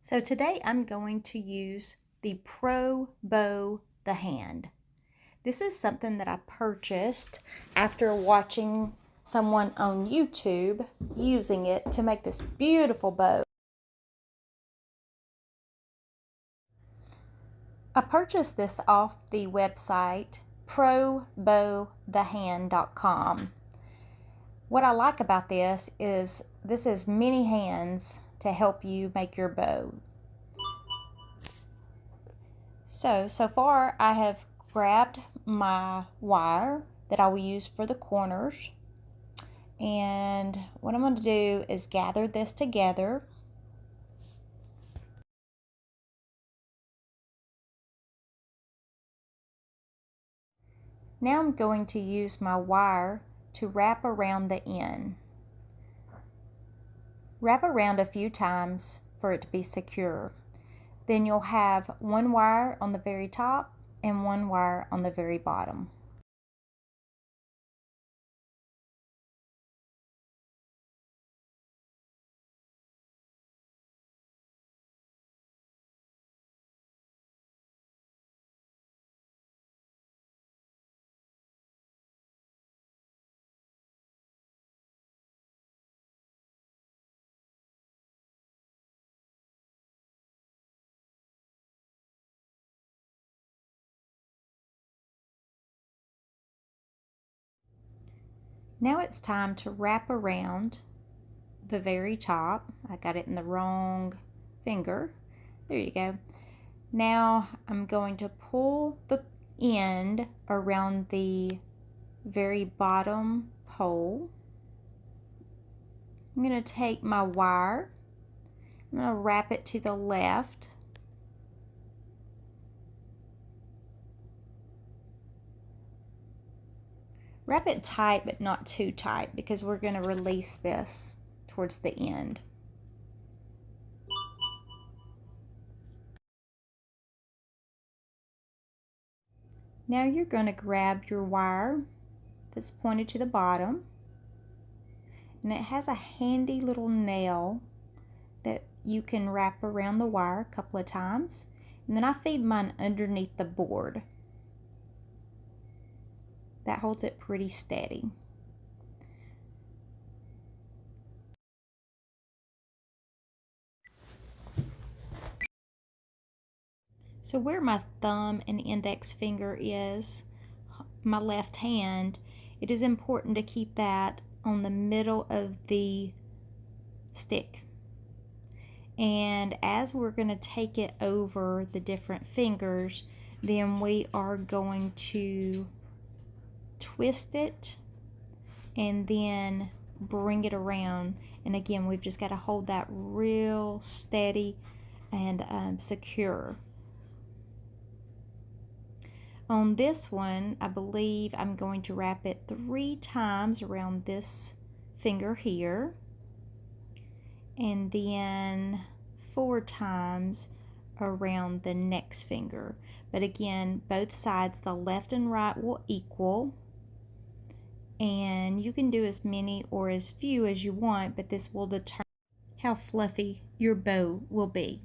So today I'm going to use the Pro Bow the Hand. This is something that I purchased after watching someone on YouTube using it to make this beautiful bow. I purchased this off the website probowthehand.com. What I like about this is many hands to help you make your bow. So far I have grabbed my wire that I will use for the corners, and what I'm going to do is gather this together. Now I'm going to use my wire to wrap around the end. Wrap around a few times for it to be secure. Then you'll have one wire on the very top and one wire on the very bottom. Now it's time to wrap around the very top. I got it in the wrong finger. There you go. Now I'm going to pull the end around the very bottom pole. I'm going to take my wire, I'm going to wrap it to the left. Wrap it tight, but not too tight, because we're going to release this towards the end. Now you're going to grab your wire that's pointed to the bottom, and it has a handy little nail that you can wrap around the wire a couple of times, and then I feed mine underneath the board. That holds it pretty steady. So where my thumb and index finger is, my left hand, it is important to keep that on the middle of the stick. And as we're going to take it over the different fingers, then we are going to twist it and then bring it around. And again, we've just got to hold that real steady and secure. On this one, I believe I'm going to wrap it 3 times around this finger here, and then 4 times around the next finger. But again, both sides, the left and right, will equal, and you can do as many or as few as you want, but this will determine how fluffy your bow will be.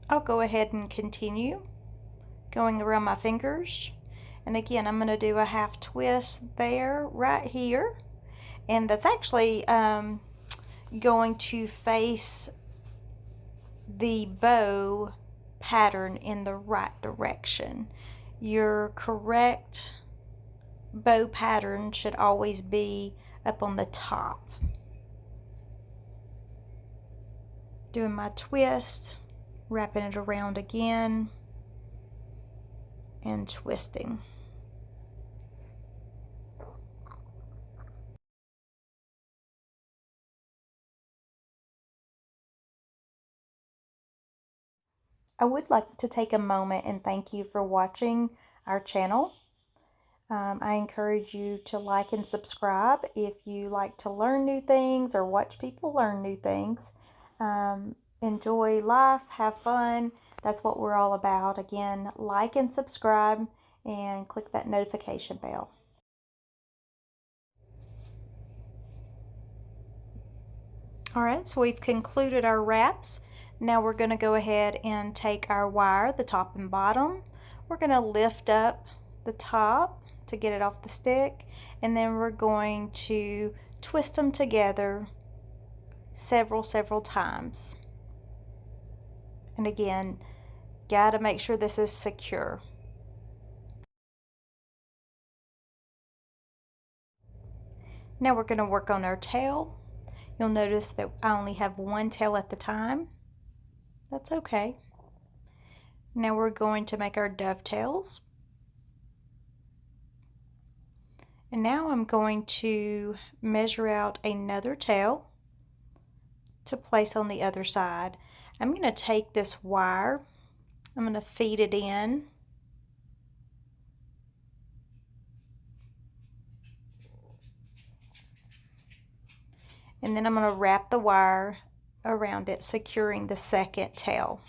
I'll go ahead and continue going around my fingers, and again I'm going to do a half twist there, right here, and that's actually going to face the bow pattern in the right direction. Your correct bow pattern should always be up on the top. Doing my twist, wrapping it around again, and twisting. I would like to take a moment and thank you for watching our channel. I encourage you to like and subscribe if you like to learn new things or watch people learn new things. Enjoy life, have fun. That's what we're all about. Again, like and subscribe and click that notification bell. All right, so we've concluded our wraps. Now we're going to go ahead and take our wire, the top and bottom. We're going to lift up the top to get it off the stick, and then we're going to twist them together several times. And again, gotta make sure this is secure. Now we're going to work on our tail. You'll notice that I only have one tail at the time. That's okay. Now we're going to make our dovetails. And now I'm going to measure out another tail to place on the other side. I'm going to take this wire, I'm going to feed it in. And then I'm going to wrap the wire around it, securing the second tail.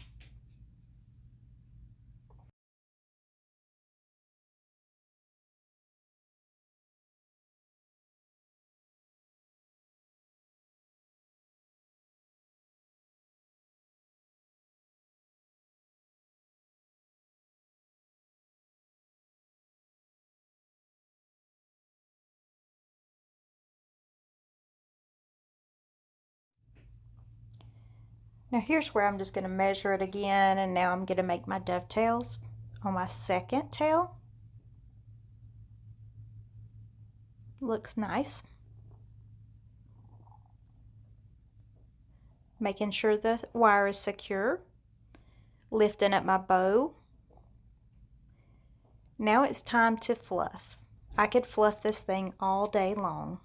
Now here's where I'm just going to measure it again, and now I'm going to make my dovetails on my second tail. Looks nice. Making sure the wire is secure. Lifting up my bow. Now it's time to fluff. I could fluff this thing all day long,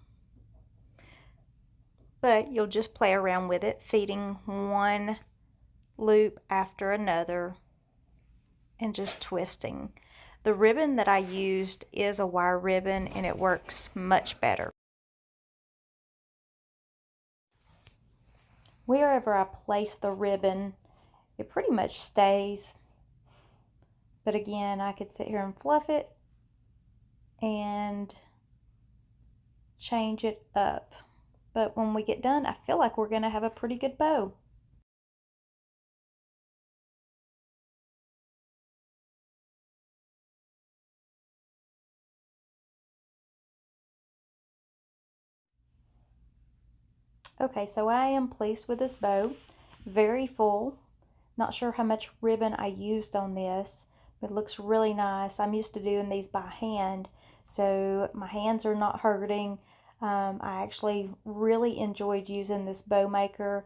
but you'll just play around with it, feeding one loop after another and just twisting. The ribbon that I used is a wire ribbon and it works much better. Wherever I place the ribbon, it pretty much stays. But again, I could sit here and fluff it and change it up. But when we get done, I feel like we're going to have a pretty good bow. Okay, so I am pleased with this bow. Very full. Not sure how much ribbon I used on this, but it looks really nice. I'm used to doing these by hand, so my hands are not hurting. I actually really enjoyed using this bow maker.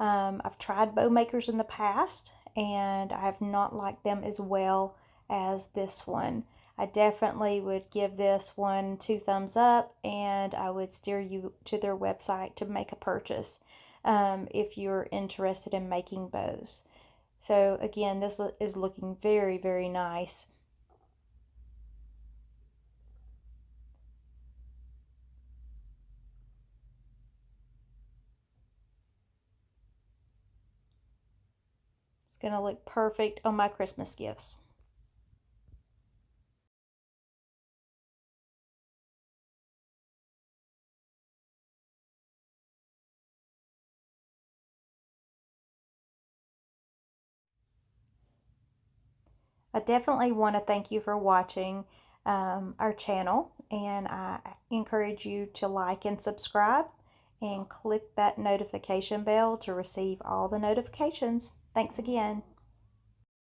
I've tried bow makers in the past, and I have not liked them as well as this one. I definitely would give this one 2 thumbs up, and I would steer you to their website to make a purchase if you're interested in making bows. So again, this is looking very nice. It's going to look perfect on my Christmas gifts. I definitely want to thank you for watching our channel, and I encourage you to like and subscribe and click that notification bell to receive all the notifications. Thanks again.